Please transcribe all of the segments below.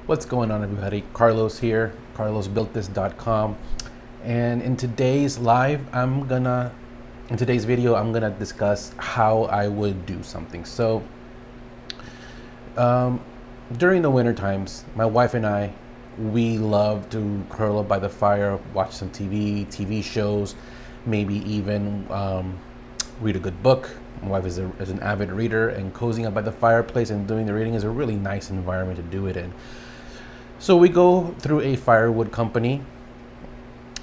What's going on, everybody? Carlos here, carlosbuiltthis.com. And in today's video, I'm gonna discuss how I would do something. So, during the winter times, my wife and I, we love to curl up by the fire, watch some TV shows, maybe even read a good book. My wife is an avid reader, and cozying up by the fireplace and doing the reading is a really nice environment to do it in. So we go through a firewood company,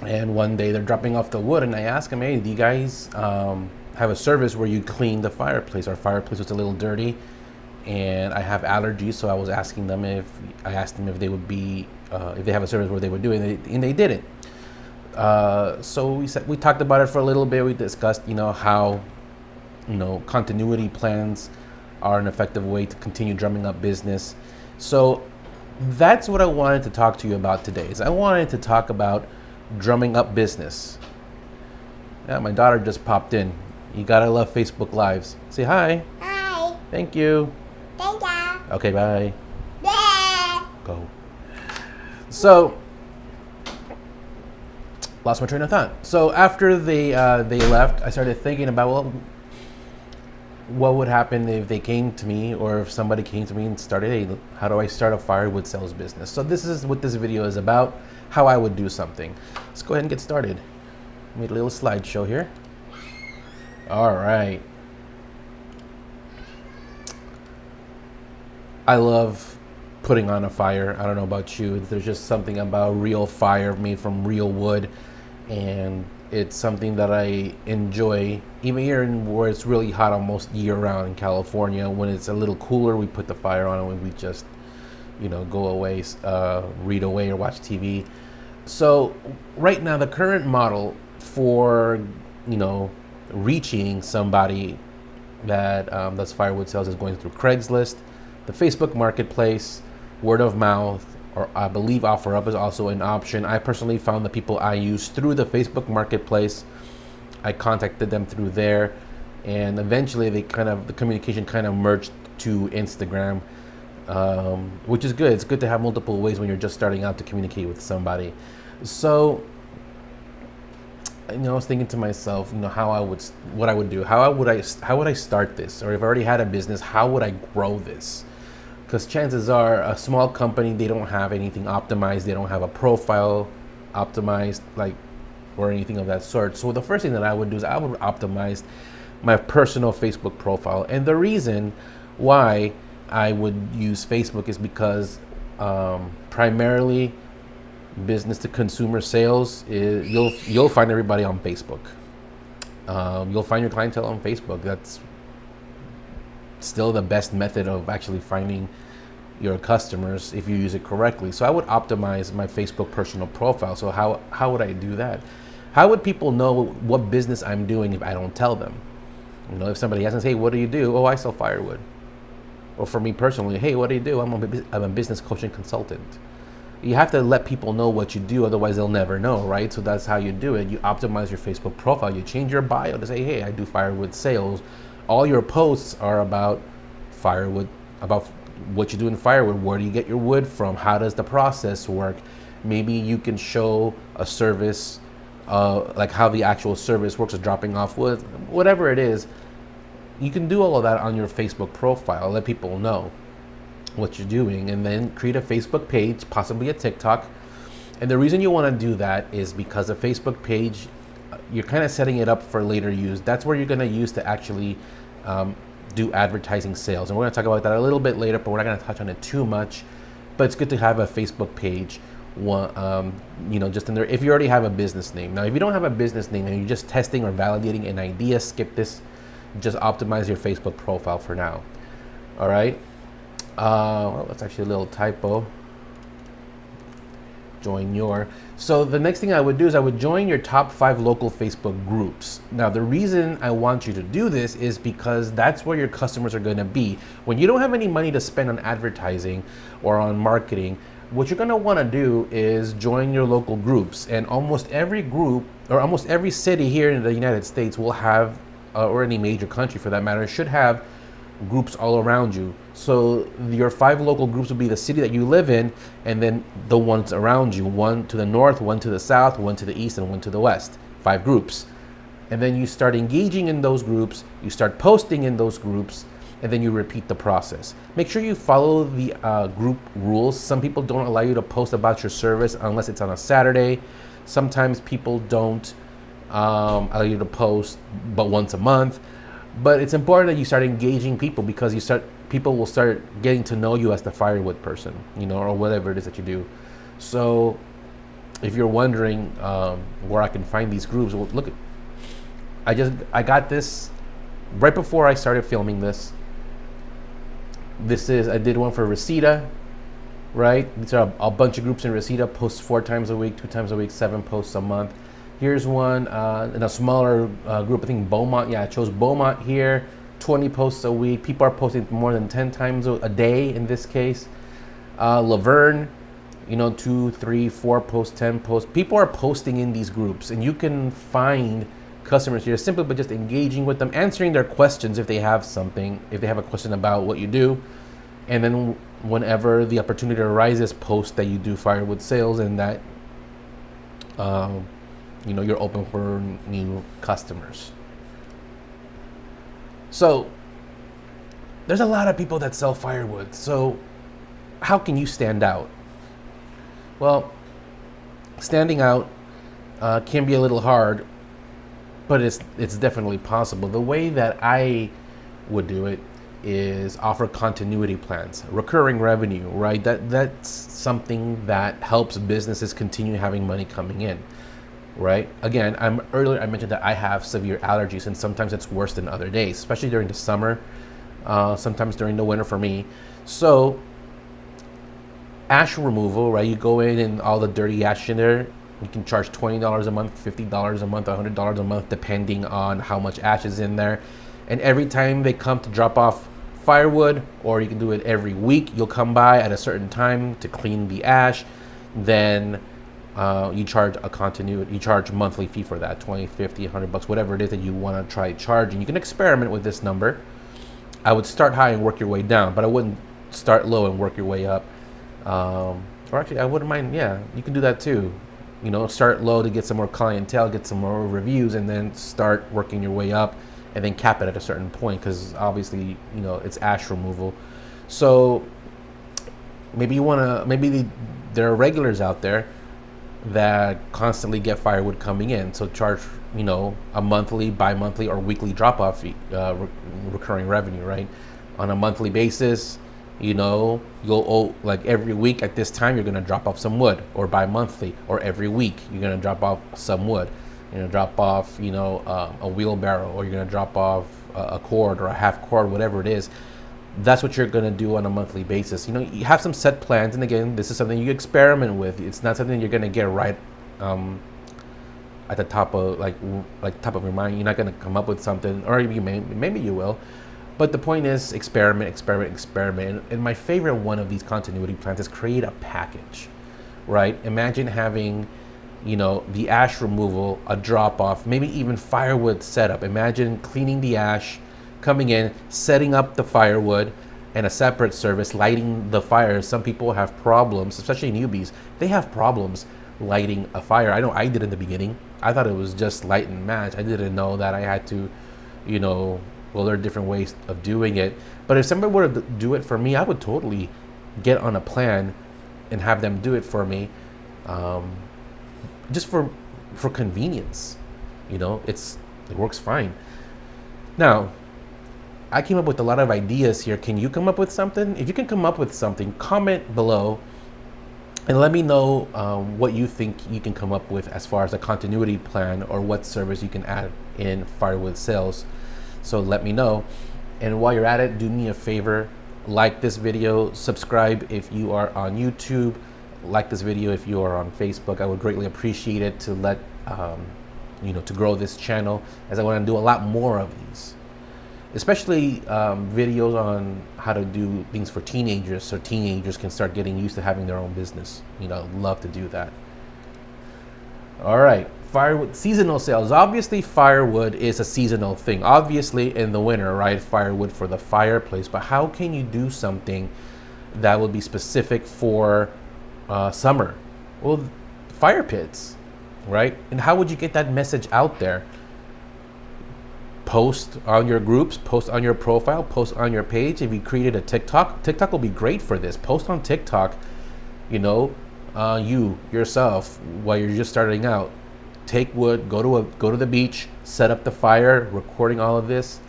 and one day they're dropping off the wood, and I ask them, "Hey, do you guys have a service where you clean the fireplace? Our fireplace was a little dirty, and I have allergies, so I was asking them if they would be if they have a service where they would do it, and they didn't. So we talked about it for a little bit. We discussed, how continuity plans are an effective way to continue drumming up business. So that's what I wanted to talk to you about today. I wanted to talk about drumming up business. Yeah, my daughter just popped in. You gotta love Facebook Lives. Say hi. Hi. Thank you. Thank you. Okay, bye. Yeah. Go. So, lost my train of thought. So after they left, I started thinking about, well, what would happen if they came to me, or if somebody came to me and started, hey, how do I start a firewood sales business? So this is what this video is about, how I would do something. Let's go ahead and get started. Made a little slideshow here. All right. I love putting on a fire. I don't know about you. There's just something about real fire made from real wood, and it's something that I enjoy. Even here where it's really hot almost year round in California, when it's a little cooler, we put the fire on and we just, go away, read away or watch TV. So right now, the current model for, reaching somebody that does firewood sales is going through Craigslist, the Facebook Marketplace, word of mouth, or I believe OfferUp is also an option. I personally found the people I use through the Facebook Marketplace. I contacted them through there, and eventually the communication kind of merged to Instagram, which is good. It's good to have multiple ways when you're just starting out to communicate with somebody. So, I was thinking to myself, what I would do. How would I start this? Or if I already had a business, how would I grow this? Because chances are, a small company, they don't have anything optimized. They don't have a profile optimized, or anything of that sort. So the first thing that I would do is I would optimize my personal Facebook profile. And the reason why I would use Facebook is because primarily business to consumer sales is you'll find everybody on Facebook. You'll find your clientele on Facebook. That's still the best method of actually finding your customers if you use it correctly. So I would optimize my Facebook personal profile. So how would I do that? How would people know what business I'm doing if I don't tell them? If somebody asks, hey, what do you do? Oh, I sell firewood. Or for me personally, hey, what do you do? I'm a business coach and consultant. You have to let people know what you do, otherwise they'll never know, right? So that's how you do it. You optimize your Facebook profile. You change your bio to say, hey, I do firewood sales. All your posts are about firewood, about what you do in firewood. Where do you get your wood from? How does the process work? Maybe you can show a service, like how the actual service works of dropping off wood. Whatever it is, you can do all of that on your Facebook profile. Let people know what you're doing, and then create a Facebook page, possibly a TikTok. And the reason you want to do that is because a Facebook page, you're kind of setting it up for later use. That's where you're going to use to actually do advertising sales. And we're going to talk about that a little bit later, but we're not going to touch on it too much. But it's good to have a Facebook page, just in there, if you already have a business name. Now, if you don't have a business name and you're just testing or validating an idea, skip this. Just optimize your Facebook profile for now. All right. Well, that's actually a little typo. So the next thing I would do is I would join your top 5 local Facebook groups. Now, the reason I want you to do this is because that's where your customers are going to be. When you don't have any money to spend on advertising or on marketing, what you're going to want to do is join your local groups. And almost every group, or almost every city here in the United States will have, or any major country for that matter, should have groups all around you. So your 5 local groups would be the city that you live in, and then the ones around you, one to the north, one to the south, one to the east, and one to the west. 5 groups. And then you start engaging in those groups, you start posting in those groups, and then you repeat the process. Make sure you follow the group rules. Some people don't allow you to post about your service unless it's on a Saturday. Sometimes people don't allow you to post but once a month. But it's important that you start engaging people, because people will start getting to know you as the Firewood person, or whatever it is that you do. So if you're wondering where I can find these groups, well, look, I got this right before I started filming this. I did one for Reseda, right? These are a bunch of groups in Reseda, post 4 times a week, 2 times a week, 7 posts a month. Here's one in a smaller group, I think Beaumont. Yeah, I chose Beaumont here, 20 posts a week. People are posting more than 10 times a day in this case. Laverne, 2, 3, 4 posts, 10 posts. People are posting in these groups, and you can find customers here simply by just engaging with them, answering their questions if they have a question about what you do. And then whenever the opportunity arises, post that you do Firewood sales and that you're open for new customers. So there's a lot of people that sell firewood. So how can you stand out? Well, standing out can be a little hard, but it's definitely possible. The way that I would do it is offer continuity plans, recurring revenue, right? That's something that helps businesses continue having money coming in, right? Again, earlier I mentioned that I have severe allergies, and sometimes it's worse than other days, especially during the summer, sometimes during the winter for me. So ash removal, right? You go in and all the dirty ash in there, you can charge $20 a month, $50 a month, $100 a month, depending on how much ash is in there. And every time they come to drop off firewood, or you can do it every week, you'll come by at a certain time to clean the ash. Then you charge you charge monthly fee for that, 20, 50, $100, whatever it is that you want to try charging. You can experiment with this number. I would start high and work your way down, but I wouldn't start low and work your way up. Or actually, I wouldn't mind. Yeah, you can do that too. Start low to get some more clientele, get some more reviews, and then start working your way up, and then cap it at a certain point, because obviously, it's ash removal. So maybe there are regulars out there that constantly get firewood coming in. So charge, a monthly, bi-monthly, or weekly drop-off fee, recurring revenue, right? On a monthly basis, you'll owe, like every week at this time, you're going to drop off some wood, or bi-monthly, or every week, you're going to drop off some wood. You're going to drop off, a wheelbarrow, or you're going to drop off a cord or a half cord, whatever it is. That's what you're going to do on a monthly basis. You have some set plans, and again, this is something you experiment with. It's not something you're going to get right at the top of top of your mind. You're not going to come up with something, or maybe you will. But the point is, experiment. And my favorite one of these continuity plans is create a package, right? Imagine having, the ash removal, a drop off, maybe even firewood setup. Imagine cleaning the ash, coming in, setting up the firewood, and a separate service lighting the fire. Some people have problems, especially newbies. They have problems lighting a fire. I know I did in the beginning. I thought it was just light and match. I didn't know that I had to, well, there are different ways of doing it. But if somebody were to do it for me, I would totally get on a plan and have them do it for me, just for convenience. It works fine. Now, I came up with a lot of ideas here. Can you come up with something? If you can come up with something, comment below and let me know what you think you can come up with as far as a continuity plan, or what service you can add in firewood sales. So let me know. And while you're at it, do me a favor, like this video, subscribe if you are on YouTube, like this video if you are on Facebook. I would greatly appreciate it to let to grow this channel, as I want to do a lot more of these, especially videos on how to do things for teenagers, so teenagers can start getting used to having their own business. I'd love to do that. All right, Firewood seasonal sales. Obviously, firewood is a seasonal thing. Obviously, in the winter, right? Firewood for the fireplace. But how can you do something that would be specific for summer? Well, fire pits, right? And how would you get that message out there? Post on your groups, post on your profile, post on your page. If you created a TikTok will be great for this. Post on TikTok, you know, you yourself while you're just starting out. Take wood, go to the beach, set up the fire, recording all of this,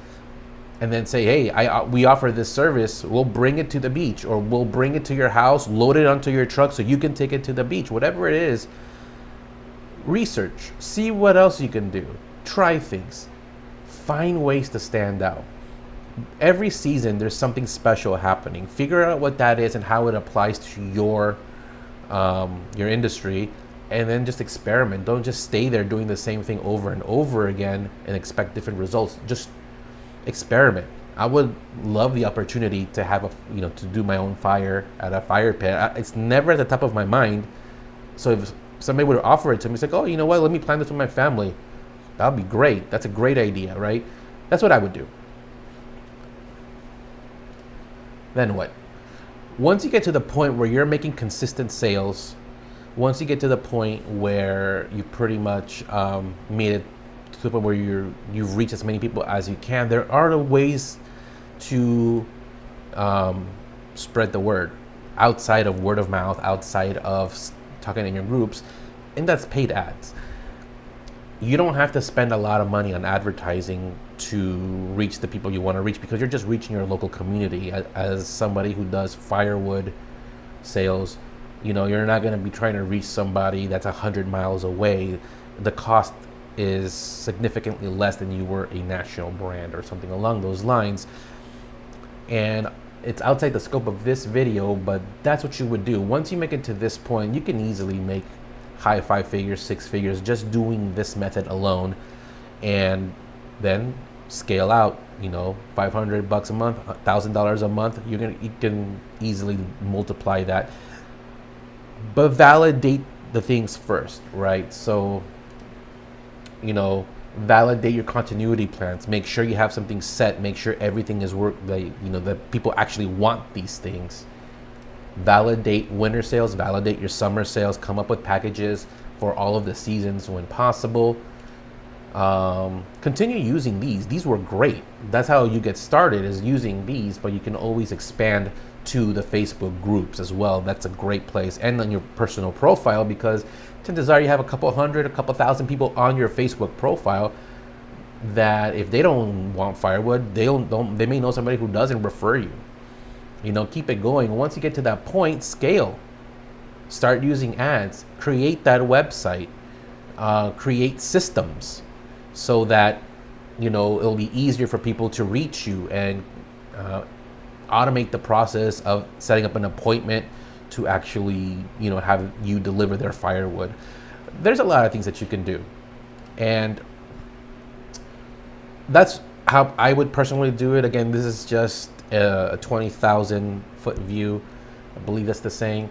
and then say, hey, we offer this service. We'll bring it to the beach, or we'll bring it to your house, load it onto your truck so you can take it to the beach. Whatever it is, research, see what else you can do, try things, find ways to stand out. Every season, there's something special happening. Figure out what that is and how it applies to your industry. And then just experiment. Don't just stay there doing the same thing over and over again and expect different results. Just experiment. I would love the opportunity to have to do my own fire at a fire pit. It's never at the top of my mind. So if somebody would offer it to me, it's like, oh, you know what? Let me plan this with my family. That'd be great. That's a great idea, right? That's what I would do. Then what? Once you get to the point where you're making consistent sales, once you get to the point where you pretty much made it to the point where you've reached as many people as you can, there are ways to spread the word outside of word of mouth, outside of talking in your groups, and that's paid ads. You don't have to spend a lot of money on advertising to reach the people you want to reach, because you're just reaching your local community. As somebody who does firewood sales, you're not going to be trying to reach somebody that's 100 miles away. The cost is significantly less than you were a national brand or something along those lines. And it's outside the scope of this video, but that's what you would do. Once you make it to this point, you can easily make high 5 figures, 6 figures just doing this method alone, and then scale out. $500 a month, $1,000 a month. You can easily multiply that. But validate the things first, right? So, validate your continuity plans. Make sure you have something set. Make sure everything is that people actually want these things. Validate winter sales, validate your summer sales, come up with packages for all of the seasons when possible. Continue using these. These were great. That's how you get started, is using these, but you can always expand to the Facebook groups as well. That's a great place. And on your personal profile, because chances are you have a couple thousand people on your Facebook profile that if they don't want firewood, they may know somebody who does and refer you. Keep it going. Once you get to that point, scale. Start using ads. Create that website. Create systems so that it'll be easier for people to reach you, and automate the process of setting up an appointment to actually have you deliver their firewood. There's a lot of things that you can do, and that's how I would personally do it. Again, this is just a 20,000 foot view. I believe that's the saying,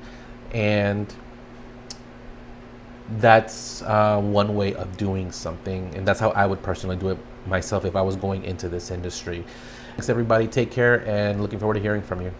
and that's one way of doing something, and that's how I would personally do it myself if I was going into this industry. Thanks everybody, take care, and looking forward to hearing from you.